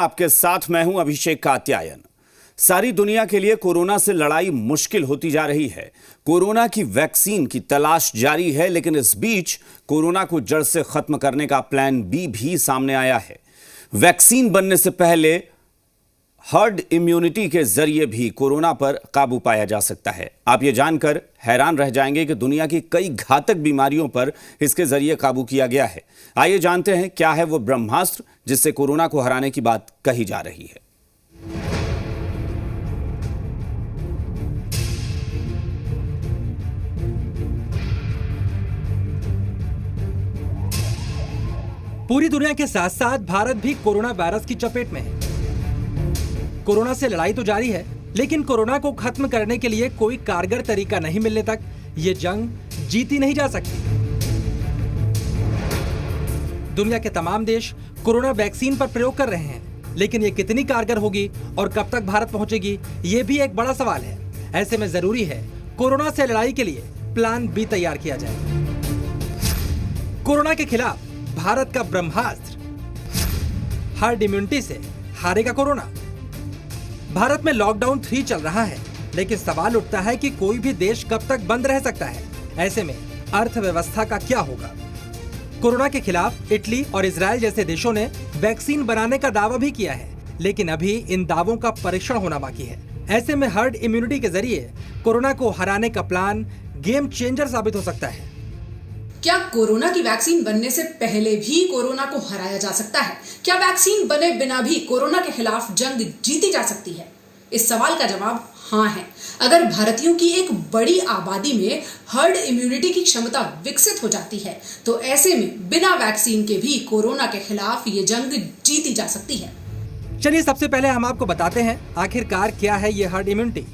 आपके साथ मैं हूं अभिषेक कात्यायन। सारी दुनिया के लिए कोरोना से लड़ाई मुश्किल होती जा रही है। कोरोना की वैक्सीन की तलाश जारी है, लेकिन इस बीच कोरोना को जड़ से खत्म करने का प्लान बी भी सामने आया है। वैक्सीन बनने से पहले हर्ड इम्यूनिटी के जरिए भी कोरोना पर काबू पाया जा सकता है। आप ये जानकर हैरान रह जाएंगे कि दुनिया की कई घातक बीमारियों पर इसके जरिए काबू किया गया है। आइए जानते हैं क्या है वो ब्रह्मास्त्र जिससे कोरोना को हराने की बात कही जा रही है। पूरी दुनिया के साथ साथ भारत भी कोरोना वायरस की चपेट में है। कोरोना से लड़ाई तो जारी है, लेकिन कोरोना को खत्म करने के लिए कोई कारगर तरीका नहीं मिलने तक ये जंग जीती नहीं जा सकती। दुनिया के तमाम देश कोरोना वैक्सीन पर प्रयोग कर रहे हैं, लेकिन ये कितनी कारगर होगी और कब तक भारत पहुंचेगी, ये भी एक बड़ा सवाल है। ऐसे में जरूरी है कोरोना से लड़ाई के लिए प्लान बी तैयार किया जाए। कोरोना के खिलाफ भारत का ब्रह्मास्त्र, हर्ड इम्यूनिटी से हारेगा कोरोना। भारत में लॉकडाउन 3 चल रहा है, लेकिन सवाल उठता है कि कोई भी देश कब तक बंद रह सकता है। ऐसे में अर्थव्यवस्था का क्या होगा? कोरोना के खिलाफ इटली और इजराइल जैसे देशों ने वैक्सीन बनाने का दावा भी किया है, लेकिन अभी इन दावों का परीक्षण होना बाकी है। ऐसे में हर्ड इम्यूनिटी के जरिए कोरोना को हराने का प्लान गेम चेंजर साबित हो सकता है। क्या कोरोना की वैक्सीन बनने से पहले भी कोरोना को हराया जा सकता है? क्या वैक्सीन बने बिना भी कोरोना के खिलाफ जंग जीती जा सकती है? इस सवाल का जवाब हाँ है। अगर भारतीयों की एक बड़ी आबादी में हर्ड इम्यूनिटी की क्षमता विकसित हो जाती है, तो ऐसे में बिना वैक्सीन के भी कोरोना के खिलाफ ये जंग जीती जा सकती है। चलिए सबसे पहले हम आपको बताते हैं आखिरकार क्या है ये हर्ड इम्यूनिटी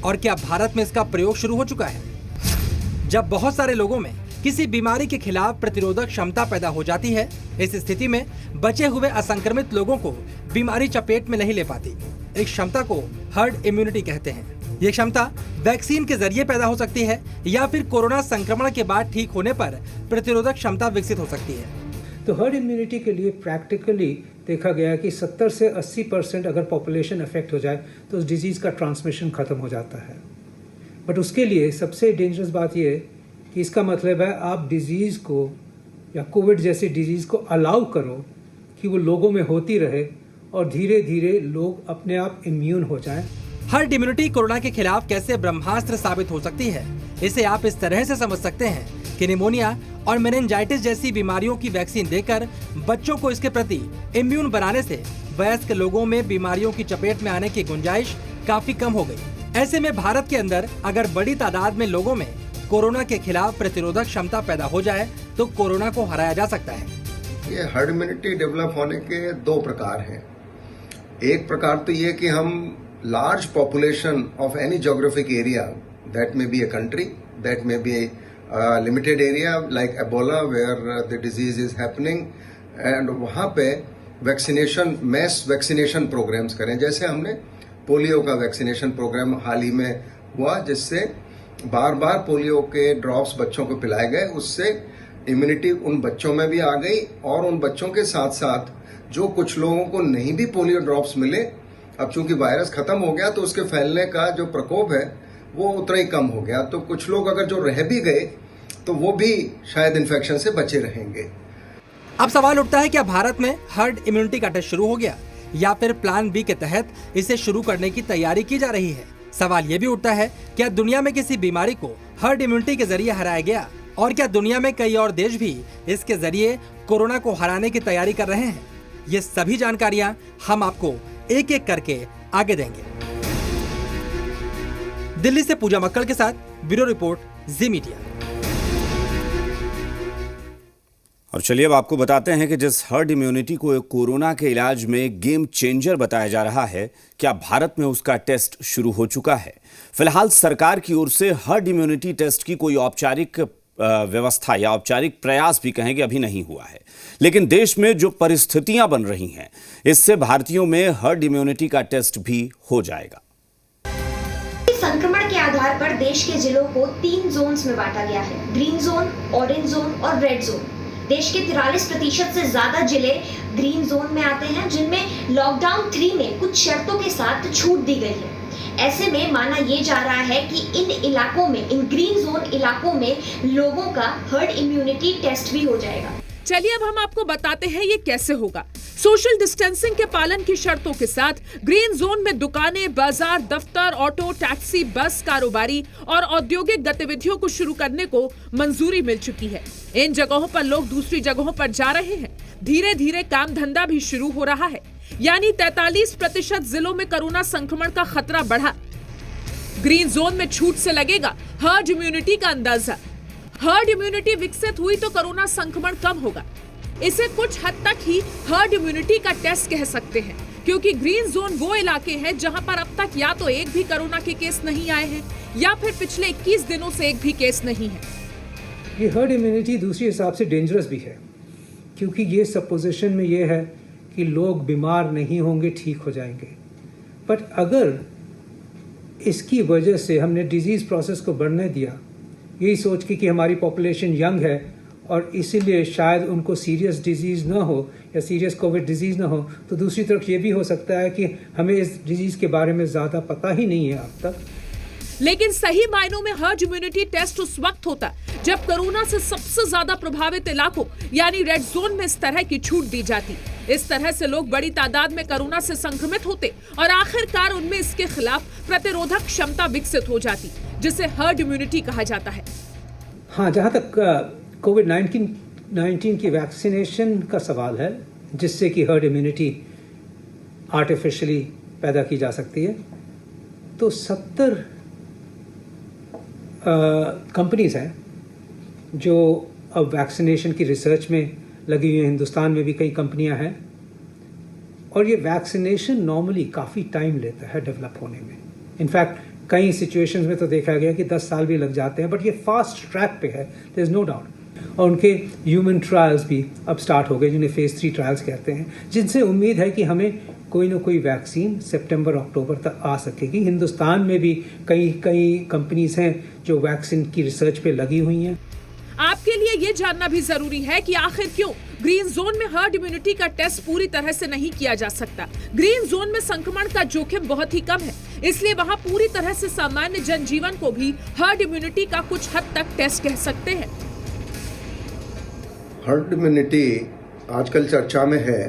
और क्या भारत में इसका प्रयोग शुरू हो चुका है। जब बहुत सारे लोगों में किसी बीमारी के खिलाफ प्रतिरोधक क्षमता पैदा हो जाती है, इस स्थिति में बचे हुए असंक्रमित लोगों को बीमारी चपेट में नहीं ले पाती। इस क्षमता को हर्ड इम्यूनिटी कहते हैं। ये क्षमता वैक्सीन के जरिए पैदा हो सकती है या फिर कोरोना संक्रमण के बाद ठीक होने पर प्रतिरोधक क्षमता विकसित हो सकती है। तो हर्ड इम्यूनिटी के लिए प्रैक्टिकली देखा गया कि 70 से 80% अगर पॉपुलेशन अफेक्ट हो जाए तो उस डिजीज़ का ट्रांसमिशन खत्म हो जाता है। बट उसके लिए सबसे डेंजरस बात यह है कि इसका मतलब है आप डिजीज़ को या कोविड जैसी डिजीज़ को अलाउ करो कि वो लोगों में होती रहे और धीरे धीरे लोग अपने आप इम्यून हो जाएं। हर्ड इम्यूनिटी कोरोना के खिलाफ कैसे ब्रह्मास्त्र साबित हो सकती है, इसे आप इस तरह से समझ सकते हैं कि निमोनिया और मेनिंजाइटिस जैसी बीमारियों की वैक्सीन देकर बच्चों को इसके प्रति इम्यून बनाने से वयस्क लोगों में बीमारियों की चपेट में आने की गुंजाइश काफी कम हो गई। ऐसे में भारत के अंदर अगर बड़ी तादाद में लोगों में कोरोना के खिलाफ प्रतिरोधक क्षमता पैदा हो जाए तो कोरोना को हराया जा सकता है। ये हर्ड इम्यूनिटी डेवलप होने के 2 प्रकार हैं। एक प्रकार तो ये कि हम large population of any geographic area, that may be a country, that may be limited area like Ebola where the disease is happening, and वहां पे वैक्सीनेशन, मैस वैक्सीनेशन प्रोग्राम्स करें। जैसे हमने पोलियो का वैक्सीनेशन प्रोग्राम हाल ही में हुआ, जिससे बार बार polio के ड्रॉप्स बच्चों को पिलाए गए। उससे इम्यूनिटी उन बच्चों में भी आ गई और उन बच्चों के साथ साथ जो कुछ लोगों को नहीं भी पोलियो ड्रॉप्स मिले, अब चूंकि वायरस खत्म हो गया तो उसके फैलने का जो प्रकोप है वो उतना ही कम हो गया। तो कुछ लोग अगर जो रह भी गए तो वो भी शायद इन्फेक्शन से बचे रहेंगे। अब सवाल उठता है, क्या भारत में हर्ड इम्यूनिटी का टेस्ट शुरू हो गया या फिर प्लान बी के तहत इसे शुरू करने की तैयारी की जा रही है? सवाल ये भी उठता है, क्या दुनिया में किसी बीमारी को हर्ड इम्यूनिटी के जरिए हराया गया और क्या दुनिया में कई और देश भी इसके जरिए कोरोना को हराने की तैयारी कर रहे हैं? ये सभी जानकारियां हम आपको एक एक करके आगे देंगे। दिल्ली से पूजा मक्कड़ के साथ ब्यूरो रिपोर्ट, जी मीडिया। और चलिए अब आपको बताते हैं कि जिस हर्ड इम्यूनिटी को कोरोना के इलाज में गेम चेंजर बताया जा रहा है, क्या भारत में उसका टेस्ट शुरू हो चुका है? फिलहाल सरकार की ओर से हर्ड इम्यूनिटी टेस्ट की कोई औपचारिक व्यवस्था या औपचारिक प्रयास भी कहेंगे अभी नहीं हुआ है, लेकिन देश में जो परिस्थितियां बन रही हैं, इससे भारतीयों में हर्ड इम्यूनिटी का टेस्ट भी हो जाएगा। संक्रमण के आधार पर देश के जिलों को 3 जोन्स में बांटा गया है, ग्रीन जोन, ऑरेंज जोन और रेड जोन। देश के 43% से ज्यादा जिले ग्रीन जोन में आते हैं, जिनमें लॉकडाउन 3 में कुछ शर्तों के साथ छूट दी गई है। ऐसे में माना ये जा रहा है कि इन इलाकों में, इन ग्रीन जोन इलाकों में लोगों का हर्ड इम्यूनिटी टेस्ट भी हो जाएगा। चलिए अब हम आपको बताते हैं ये कैसे होगा। सोशल डिस्टेंसिंग के पालन की शर्तों के साथ ग्रीन जोन में दुकानें, बाजार, दफ्तर, ऑटो, टैक्सी, बस कारोबारी और औद्योगिक गतिविधियों को शुरू करने को मंजूरी मिल चुकी है। इन जगहों पर लोग दूसरी जगहों पर जा रहे हैं। धीरे धीरे काम धंधा भी शुरू हो रहा है, यानी 43% जिलों में कोरोना संक्रमण का खतरा बढ़ा। ग्रीन जोन में छूट से लगेगा हर्ड इम्यूनिटी का अंदाजा। हर्ड इम्यूनिटी विकसित हुई तो कोरोना संक्रमण कम होगा। इसे कुछ हद तक ही हर्ड इम्यूनिटी का टेस्ट कह सकते हैं, क्योंकि ग्रीन जोन वो इलाके हैं जहां पर अब तक या तो एक भी कोरोना के केस नहीं आए हैं या फिर पिछले 21 दिनों से एक भी केस नहीं है। ये हर्ड इम्यूनिटी दूसरे हिसाब से डेंजरस भी है, क्योंकि ये सपोजिशन में ये है कि लोग बीमार नहीं होंगे, ठीक हो जाएंगे। बट अगर इसकी वजह से हमने डिजीज प्रोसेस को बढ़ने दिया, यही सोच के कि हमारी पॉपुलेशन यंग है और इसीलिए शायद उनको सीरियस डिजीज़ ना हो या सीरियस कोविड डिजीज़ ना हो, तो दूसरी तरफ ये भी हो सकता है कि हमें इस डिजीज़ के बारे में ज़्यादा पता ही नहीं है अब तक। लेकिन सही मायनों में हर्ड इम्यूनिटी टेस्ट उस वक्त होता जब कोरोना से सबसे ज्यादा प्रभावित इलाकों यानी रेड जोन में इस तरह की छूट दी जाती। इस तरह से लोग बड़ी तादाद में कोरोना से संक्रमित होते और आखिरकार उनमें इसके खिलाफ प्रतिरोधक क्षमता विकसित हो जाती, जिसे हर्ड इम्यूनिटी कहा जाता है। हाँ, जहाँ तक कोविड-19 की वैक्सीनेशन का सवाल है, जिससे कि हर्ड इम्यूनिटी आर्टिफिशियली पैदा की जा सकती है, तो 70 कंपनीज हैं जो अब वैक्सीनेशन की रिसर्च में लगी हुई हैं। हिंदुस्तान में भी कई कंपनियां हैं, और ये वैक्सीनेशन नॉर्मली काफ़ी टाइम लेता है डेवलप होने में। इनफैक्ट कई सिचुएशंस में तो देखा गया कि 10 साल भी लग जाते हैं, बट ये फास्ट ट्रैक पे है, देयर इज नो डाउट। और उनके ह्यूमन ट्रायल्स भी अब स्टार्ट हो गए, जिन्हें फेज 3 ट्रायल्स कहते हैं, जिनसे उम्मीद है कि हमें कोई ना कोई वैक्सीन सितंबर-अक्टूबर तक आ सकेगी। हिंदुस्तान में भी कई कंपनीज हैं जो वैक्सीन की रिसर्च पे लगी हुई हैं। आपके लिए ये जानना भी जरूरी है कि आखिर क्यों ग्रीन जोन में हर्ड इम्यूनिटी का टेस्ट पूरी तरह से नहीं किया जा सकता। ग्रीन जोन में संक्रमण का जोखिम बहुत ही कम है, इसलिए वहाँ पूरी तरह से सामान्य जनजीवन को भी हर्ड इम्यूनिटी का कुछ हद तक टेस्ट कह सकते हैं। हर्ड इम्यूनिटी आजकल चर्चा में है,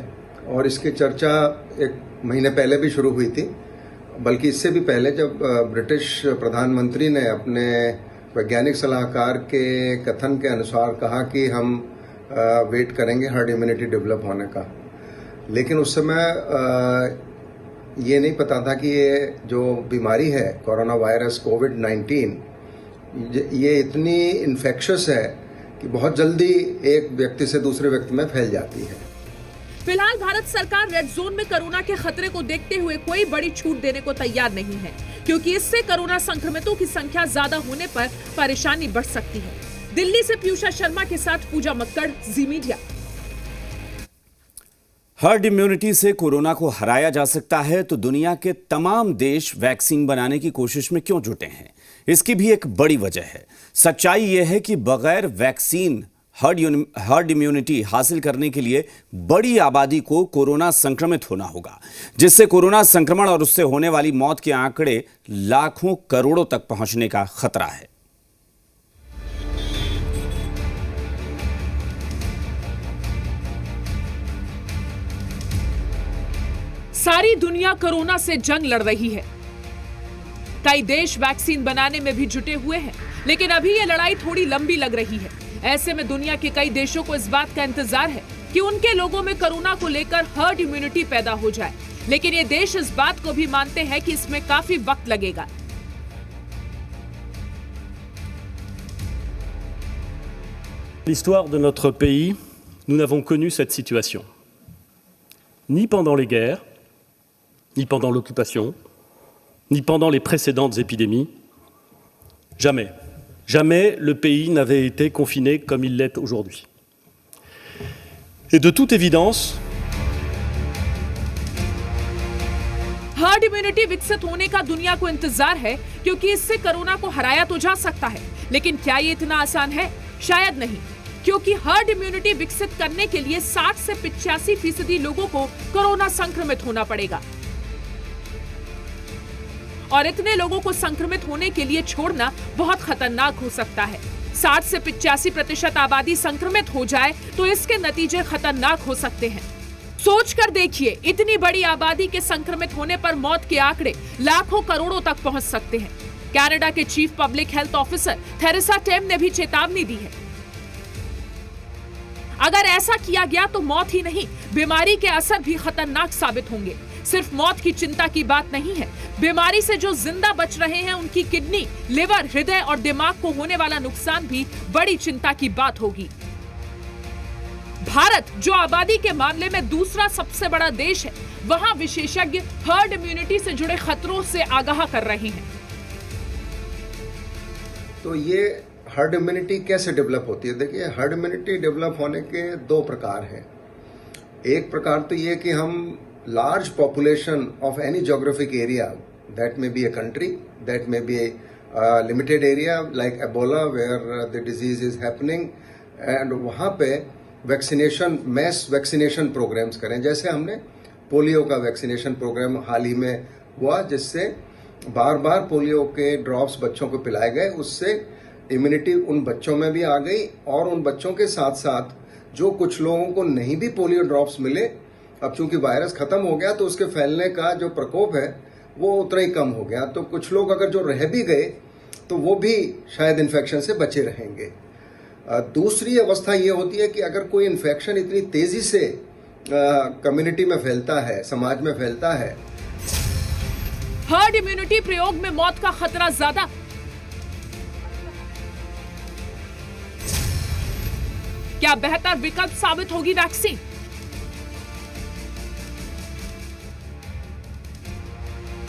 और इसकी चर्चा 1 महीने पहले भी शुरू हुई थी, बल्कि इससे भी पहले जब ब्रिटिश प्रधानमंत्री ने अपने वैज्ञानिक सलाहकार के कथन के अनुसार कहा कि हम वेट करेंगे हर्ड इम्यूनिटी डेवलप होने का। लेकिन उस समय ये नहीं पता था कि ये जो बीमारी है कोरोना वायरस कोविड-19, ये इतनी इन्फेक्शियस है कि बहुत जल्दी एक व्यक्ति से दूसरे व्यक्ति में फैल जाती है। फिलहाल भारत सरकार रेड जोन में कोरोना के खतरे को देखते हुए कोई बड़ी छूट देने को तैयार नहीं है, क्योंकि इससे कोरोना संक्रमितों की संख्या ज्यादा होने पर परेशानी बढ़ सकती है। दिल्ली से पीयूषा शर्मा के साथ पूजा मक्कड़, जी मीडिया। हर्ड इम्यूनिटी से कोरोना को हराया जा सकता है तो दुनिया के तमाम देश वैक्सीन बनाने की कोशिश में क्यों जुटे हैं? इसकी भी एक बड़ी वजह है। सच्चाई यह है कि बगैर वैक्सीन हर्ड इम्यूनिटी हासिल करने के लिए बड़ी आबादी को कोरोना संक्रमित होना होगा, जिससे कोरोना संक्रमण और उससे होने वाली मौत के आंकड़े लाखों करोड़ों तक पहुंचने का खतरा है। सारी दुनिया कोरोना से जंग लड़ रही है। कई देश वैक्सीन बनाने में भी जुटे हुए हैं, लेकिन अभी यह लड़ाई थोड़ी लंबी लग रही है। ऐसे में दुनिया के कई देशों को इस बात का इंतजार है कि उनके लोगों में कोरोना को लेकर हर्ड इम्यूनिटी पैदा हो जाए, लेकिन ये देश इस बात को भी मानते हैं कि इसमें काफी वक्त लगेगा। L'histoire de notre pays, nous n'avons connu cette situation. Ni pendant les guerres, ni pendant l'occupation, ni pendant les précédentes épidémies. Jamais. Jamais le pays n'avait été confiné comme il l'est aujourd'hui. Et de toute évidence, herd immunity विकसित होने का दुनिया को इंतजार है, क्योंकि इससे corona को हराया तो जा सकता है, लेकिन क्या ये इतना आसान है? शायद नहीं, क्योंकि हर्ड इम्यूनिटी विकसित करने के लिए 60 से 85% लोगों को कोरोना संक्रमित होना पड़ेगा और इतने लोगों को संक्रमित होने के लिए छोड़ना बहुत खतरनाक हो सकता है। 60 से 85% आबादी संक्रमित हो जाए तो इसके नतीजे खतरनाक हो सकते हैं। सोच कर देखिए, इतनी बड़ी आबादी के संक्रमित होने पर मौत के आंकड़े लाखों करोड़ों तक पहुंच सकते हैं। कनाडा के chief public health officer Theresa Tam ने भी चेतावनी दी है। अगर ऐसा किया गया तो मौत ही नहीं, बीमारी के असर भी खतरनाक साबित होंगे। सिर्फ मौत की चिंता की बात नहीं है, बीमारी से जो जिंदा बच रहे हैं उनकी किडनी, लिवर, हृदय और दिमाग को होने वाला नुकसान भी बड़ी चिंता की बात होगी। भारत, जो आबादी के मामले में दूसरा सबसे बड़ा देश है, वहां विशेषज्ञ हर्ड इम्यूनिटी से जुड़े खतरों से आगाह कर रहे हैं। तो ये हर्ड इम्यूनिटी कैसे डेवलप होती है? देखिए, हर्ड इम्यूनिटी डेवलप होने के दो प्रकार हैं। एक प्रकार तो ये कि हम large population of any geographic area, that may be a country, that may be a limited area like Ebola where the disease is happening, and वहाँ पे वैक्सीनेशन, मैस वैक्सीनेशन प्रोग्राम्स करें। जैसे हमने पोलियो का वैक्सीनेशन प्रोग्राम हाल ही में हुआ, जिससे बार बार polio के ड्रॉप्स बच्चों को पिलाए गए, उससे इम्यूनिटी उन बच्चों में भी आ गई और उन बच्चों के साथ साथ जो कुछ लोगों को नहीं भी पोलियो ड्रॉप्स मिले, अब चूंकि वायरस खत्म हो गया तो उसके फैलने का जो प्रकोप है वो उतना ही कम हो गया। तो कुछ लोग अगर जो रह भी गए तो वो भी शायद इन्फेक्शन से बचे रहेंगे। दूसरी अवस्था ये होती है कि अगर कोई इन्फेक्शन इतनी तेजी से कम्युनिटी में फैलता है, समाज में फैलता है। हर्ड इम्यूनिटी प्रयोग में मौत का खतरा ज्यादा, क्या बेहतर विकल्प साबित होगी वैक्सीन?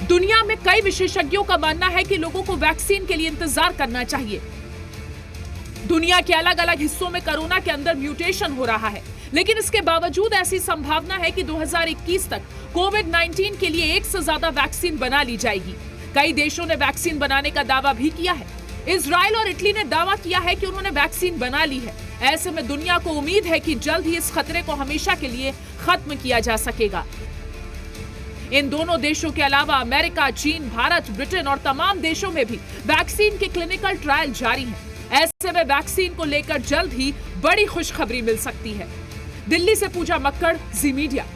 दुनिया में कई विशेषज्ञों का मानना है कि लोगों को वैक्सीन के लिए इंतजार करना चाहिए। दुनिया के अलग अलग हिस्सों में कोरोना के अंदर म्यूटेशन हो रहा है, लेकिन इसके बावजूद ऐसी संभावना है कि 2021 तक कोविड-19 के लिए 1 से ज्यादा वैक्सीन बना ली जाएगी। कई देशों ने वैक्सीन बनाने का दावा भी किया है। इजराइल और इटली ने दावा किया है कि उन्होंने वैक्सीन बना ली है। ऐसे में दुनिया को उम्मीद है कि जल्द ही इस खतरे को हमेशा के लिए खत्म किया जा सकेगा। इन दोनों देशों के अलावा अमेरिका, चीन, भारत, ब्रिटेन और तमाम देशों में भी वैक्सीन के क्लिनिकल ट्रायल जारी हैं। ऐसे में वैक्सीन को लेकर जल्द ही बड़ी खुशखबरी मिल सकती है। दिल्ली से पूजा मक्कड़, जी मीडिया।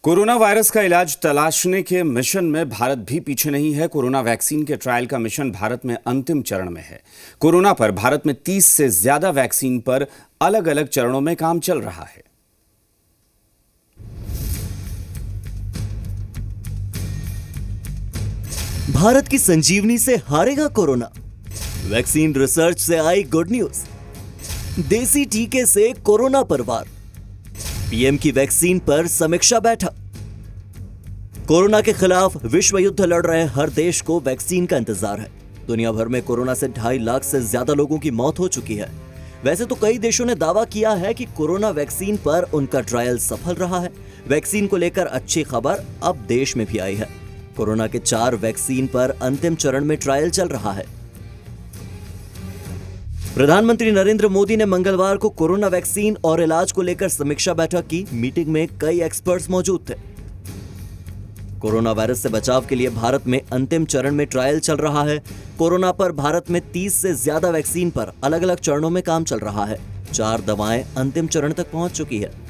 कोरोना वायरस का इलाज तलाशने के मिशन में भारत भी पीछे नहीं है। कोरोना वैक्सीन के ट्रायल का मिशन भारत में अंतिम चरण में है। कोरोना पर भारत में 30 से ज्यादा वैक्सीन पर अलग अलग चरणों में काम चल रहा है। भारत की संजीवनी से हारेगा कोरोना? वैक्सीन रिसर्च से आई गुड न्यूज। देसी टीके से कोरोना पर वार। पीएम की वैक्सीन पर समीक्षा बैठक। कोरोना के खिलाफ विश्व युद्ध लड़ रहे हर देश को वैक्सीन का इंतजार है। दुनिया भर में कोरोना से 2.5 लाख से ज्यादा लोगों की मौत हो चुकी है। वैसे तो कई देशों ने दावा किया है कि कोरोना वैक्सीन पर उनका ट्रायल सफल रहा है। वैक्सीन को लेकर अच्छी खबर अब देश में भी आई है। कोरोना के 4 वैक्सीन पर अंतिम चरण में ट्रायल चल रहा है। प्रधानमंत्री नरेंद्र मोदी ने मंगलवार को कोरोना वैक्सीन और इलाज को लेकर समीक्षा बैठक की। मीटिंग में कई एक्सपर्ट्स मौजूद थे। कोरोना वायरस से बचाव के लिए भारत में अंतिम चरण में ट्रायल चल रहा है। कोरोना पर भारत में 30 से ज्यादा वैक्सीन पर अलग अलग चरणों में काम चल रहा है। 4 दवाएं अंतिम चरण तक पहुंच चुकी है।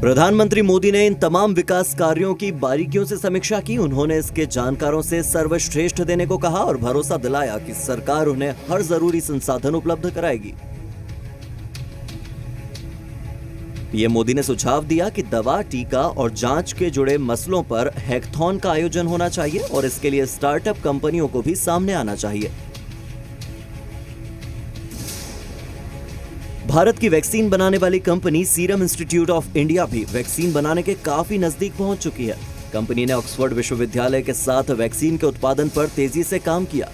प्रधानमंत्री मोदी ने इन तमाम विकास कार्यों की बारीकियों से समीक्षा की। उन्होंने इसके जानकारों से सर्वश्रेष्ठ देने को कहा और भरोसा दिलाया कि सरकार उन्हें हर जरूरी संसाधन उपलब्ध कराएगी। पीएम मोदी ने सुझाव दिया कि दवा, टीका और जांच के जुड़े मसलों पर हैकथॉन का आयोजन होना चाहिए और इसके लिए स्टार्टअप कंपनियों को भी सामने आना चाहिए। भारत की वैक्सीन बनाने वाली company serum institute of India भी वैक्सीन बनाने के काफी नजदीक पहुंच चुकी है। कंपनी ने ऑक्सफोर्ड विश्वविद्यालय के साथ वैक्सीन के उत्पादन पर तेजी से काम किया।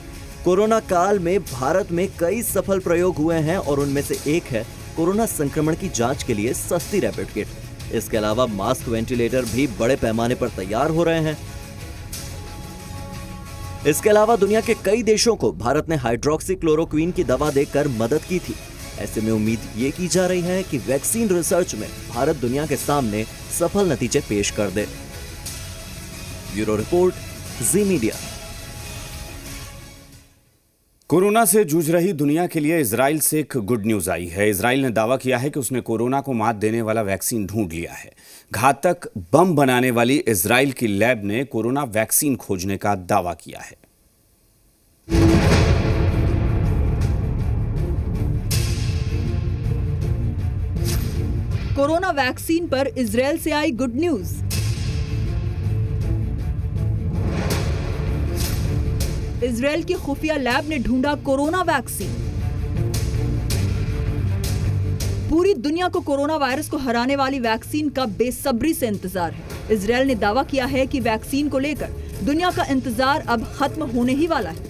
कोरोना काल में भारत में कई सफल प्रयोग हुए हैं और उनमें से एक है कोरोना संक्रमण की जांच के लिए सस्ती रैपिड किट। इसके अलावा मास्क, वेंटिलेटर भी बड़े पैमाने पर तैयार हो रहे हैं। इसके अलावा दुनिया के कई देशों को भारत ने हाइड्रोक्सीक्लोरोक्वीन की दवा देकर मदद की थी। ऐसे में उम्मीद ये की जा रही है कि वैक्सीन रिसर्च में भारत दुनिया के सामने सफल नतीजे पेश कर दे। ब्यूरो रिपोर्ट, जी मीडिया। कोरोना से जूझ रही दुनिया के लिए इजराइल से एक गुड न्यूज आई है। इजराइल ने दावा किया है कि उसने कोरोना को मात देने वाला वैक्सीन ढूंढ लिया है। घातक बम बनाने वाली इजराइल की लैब ने कोरोना वैक्सीन खोजने का दावा किया है। कोरोना वैक्सीन पर इजराइल से आई गुड न्यूज। इजराइल की खुफिया लैब ने ढूंढा कोरोना वैक्सीन। पूरी दुनिया को कोरोना वायरस को हराने वाली वैक्सीन का बेसब्री से इंतजार है। इजराइल ने दावा किया है कि वैक्सीन को लेकर दुनिया का इंतजार अब खत्म होने ही वाला है।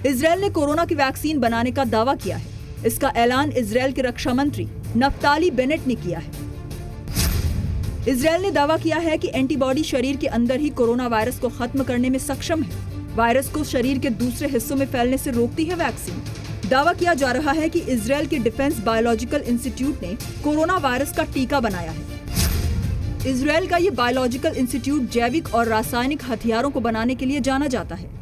इजराइल ने कोरोना की वैक्सीन बनाने का दावा किया है। इसका ऐलान इजराइल के रक्षा मंत्री नफ्ताली बेनेट ने किया है। इजराइल ने दावा किया है कि एंटीबॉडी शरीर के अंदर ही कोरोना वायरस को खत्म करने में सक्षम है। वायरस को शरीर के दूसरे हिस्सों में फैलने से रोकती है वैक्सीन। दावा किया जा रहा है कि इजराइल के डिफेंस बायोलॉजिकल इंस्टीट्यूट ने कोरोना वायरस का टीका बनाया है। इजराइल का ये बायोलॉजिकल इंस्टीट्यूट जैविक और रासायनिक हथियारों को बनाने के लिए जाना जाता है।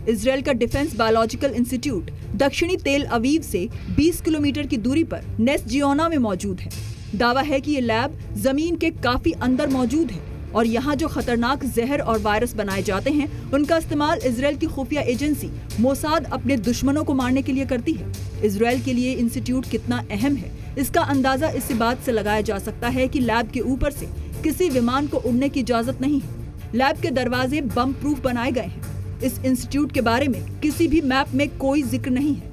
इजराइल का डिफेंस बायोलॉजिकल इंस्टीट्यूट दक्षिणी तेल अवीव से 20 किलोमीटर की दूरी पर नेस जियोना में मौजूद है। दावा है कि ये लैब जमीन के काफी अंदर मौजूद है और यहाँ जो खतरनाक जहर और वायरस बनाए जाते हैं उनका इस्तेमाल इजराइल की खुफिया एजेंसी मोसाद अपने दुश्मनों को मारने के लिए करती है। इजराइल के लिए इंस्टीट्यूट कितना अहम है इसका अंदाजा इसी बात से लगाया जा सकता है कि लैब के ऊपर से किसी विमान को उड़ने की इजाजत नहीं है। लैब के दरवाजे बम प्रूफ बनाए गए हैं। इस इंस्टीट्यूट के बारे में किसी भी मैप में कोई जिक्र नहीं है।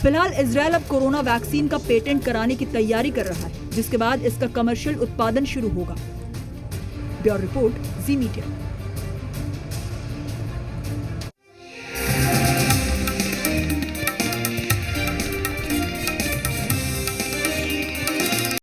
फिलहाल इजराइल अब कोरोना वैक्सीन का पेटेंट कराने की तैयारी कर रहा है, जिसके बाद इसका कमर्शियल उत्पादन शुरू होगा। ब्यूरो रिपोर्ट, जी मीडिया।